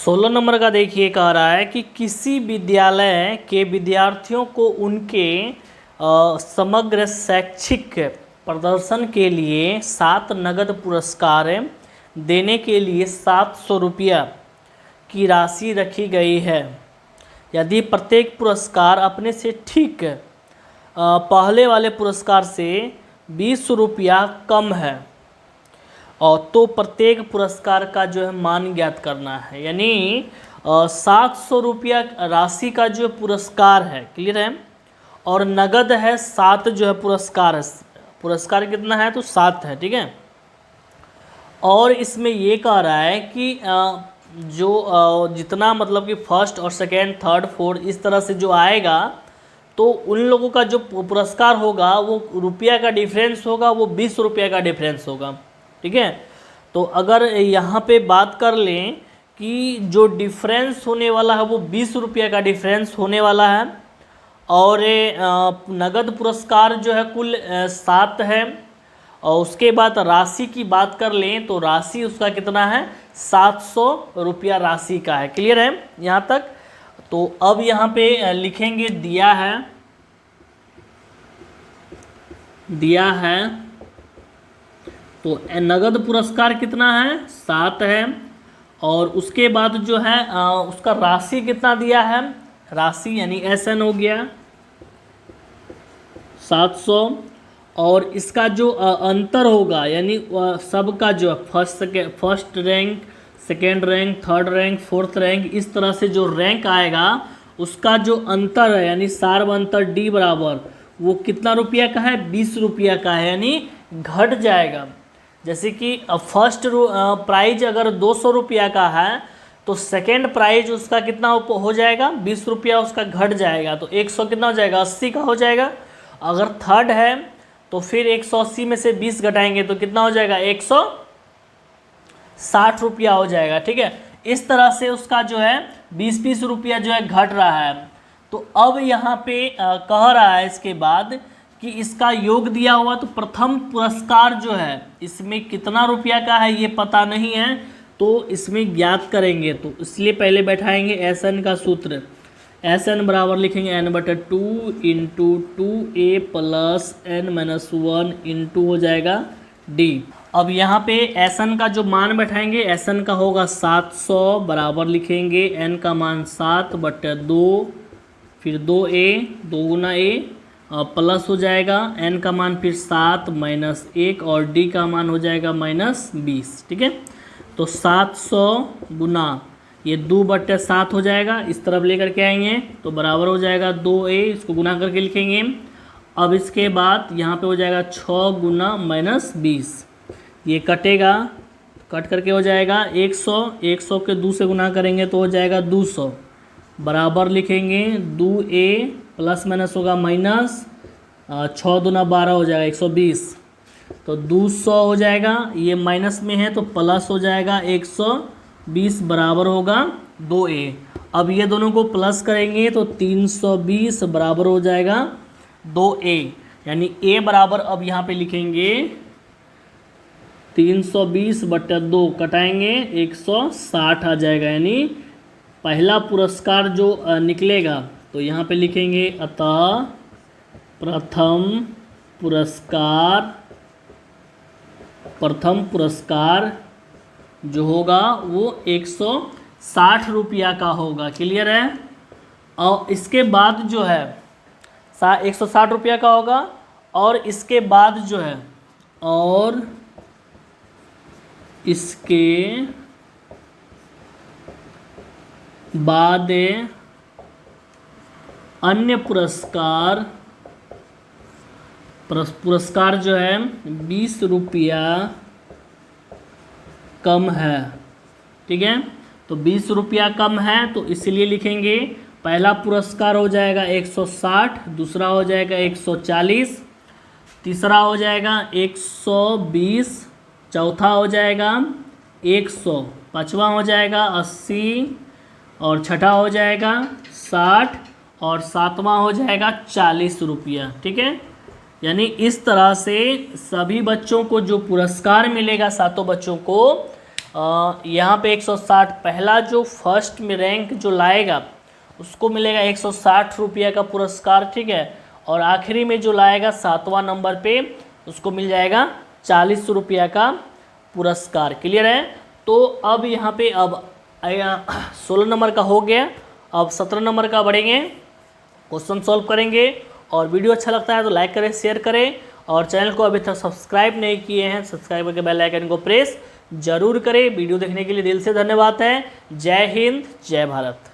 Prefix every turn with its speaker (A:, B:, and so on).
A: 16 number का देखिए, कह रहा है कि किसी विद्यालय के विद्यार्थियों को उनके समग्र शैक्षिक प्रदर्शन के लिए 7 नगद पुरस्कार देने के लिए 700 रुपया की राशि रखी गई है। यदि प्रत्येक पुरस्कार अपने से ठीक पहले वाले पुरस्कार से 20 रुपया कम है और तो प्रत्येक पुरस्कार का जो है मान ज्ञात करना है। यानी 700 रुपया राशि का जो पुरस्कार है, क्लियर है, और नगद है 7 जो है पुरस्कार है। पुरस्कार कितना है तो 7 है, ठीक है। और इसमें ये कह रहा है कि जो जितना मतलब कि फर्स्ट और सेकेंड थर्ड फोर्थ इस तरह से जो आएगा तो उन लोगों का जो पुरस्कार होगा वो रुपया का डिफरेंस होगा, वो 20 रुपया का डिफरेंस होगा, ठीक है। तो अगर यहाँ पे बात कर लें कि जो डिफरेंस होने वाला है वो 20 रुपया का डिफरेंस होने वाला है और नगद पुरस्कार जो है कुल 7 है और उसके बाद राशि की बात कर लें तो राशि उसका कितना है 700 रुपया राशि का है। क्लियर है यहाँ तक। तो अब यहाँ पे लिखेंगे दिया है तो नगद पुरस्कार कितना है 7 है और उसके बाद जो है उसका राशि कितना दिया है, राशि यानी SN हो गया 700 और इसका जो अंतर होगा यानी सबका जो first rank, second rank, third rank, fourth rank, इस तरह से जो रैंक आएगा उसका जो अंतर है यानी सार्व अंतर D बराबर वो कितना रुपया का है 20 रुपया का है, यानी घट जाएगा। जैसे कि फर्स्ट प्राइज अगर 200 रुपया का है तो सेकेंड प्राइज उसका कितना हो जाएगा 20 रुपया उसका घट जाएगा तो 100 कितना हो जाएगा 80 का हो जाएगा। अगर थर्ड है तो फिर 180 में से 20 घटाएंगे तो कितना हो जाएगा 160 रुपया हो जाएगा, ठीक है। इस तरह से उसका जो है 20-20 रुपया जो है घट रहा है। तो अब यहाँ पे कह रहा है इसके बाद कि इसका योग दिया हुआ तो प्रथम पुरस्कार जो है इसमें कितना रुपया का है ये पता नहीं है तो इसमें ज्ञात करेंगे। तो इसलिए पहले बैठाएंगे SN का सूत्र। SN बराबर लिखेंगे N/2 into 2A plus N-1 into हो जाएगा D। अब यहाँ पे SN का जो मान बैठाएंगे SN का होगा 700 बराबर लिखेंगे N का मान 7/2 फिर 2A 2 गुना A प्लस हो जाएगा N का मान फिर 7 माइनस 1 और D का मान हो जाएगा -20, ठीक है। तो 700 गुना ये 2/7 हो जाएगा, इस तरफ लेकर के आएंगे तो बराबर हो जाएगा 2A, इसको गुना करके लिखेंगे। अब इसके बाद यहाँ पे हो जाएगा 6 गुना -20, ये कटेगा, कट करके हो जाएगा 100, 100 के 2 से गुना करेंगे तो हो जाएगा 200 बराबर लिखेंगे 2A प्लस माइनस होगा माइनस 6 दूना 12 हो जाएगा 120 तो 200 हो जाएगा, ये माइनस में है तो प्लस हो जाएगा 120 बराबर होगा 2A। अब ये दोनों को प्लस करेंगे तो 320 बराबर हो जाएगा 2A, यानी A बराबर अब यहाँ पे लिखेंगे 320/2 कटाएंगे 160 आ जाएगा, यानी पहला पुरस्कार जो निकलेगा तो यहाँ पे लिखेंगे अतः प्रथम पुरस्कार जो होगा वो 160 रुपया का होगा। क्लियर है। और इसके बाद जो है 160 रुपया का होगा और इसके बाद जो है और इसके बाद अन्य पुरस्कार जो है 20 रुपया कम है, ठीक है। तो 20 रुपया कम है तो इसलिए लिखेंगे पहला पुरस्कार हो जाएगा 160, दूसरा हो जाएगा 140, तीसरा हो जाएगा 120, चौथा हो जाएगा 100, पाँचवा हो जाएगा 80 और छठा हो जाएगा 60 और सातवां हो जाएगा 40 रुपया, ठीक है। यानी इस तरह से सभी बच्चों को जो पुरस्कार मिलेगा सातों बच्चों को यहाँ पे 160, पहला जो फर्स्ट में रैंक जो लाएगा उसको मिलेगा 160 रुपये का पुरस्कार, ठीक है। और आखिरी में जो लाएगा 7वां नंबर पे उसको मिल जाएगा 40 रुपये का पुरस्कार। क्लियर है। तो अब यहाँ पे अब 16 नंबर का हो गया, अब 17 नंबर का बढ़ेंगे, क्वेश्चन सॉल्व करेंगे। और वीडियो अच्छा लगता है तो लाइक करें, शेयर करें, और चैनल को अभी तक सब्सक्राइब नहीं किए हैं सब्सक्राइब करके बेल आइकन को प्रेस जरूर करें। वीडियो देखने के लिए दिल से धन्यवाद है। जय हिंद, जय भारत।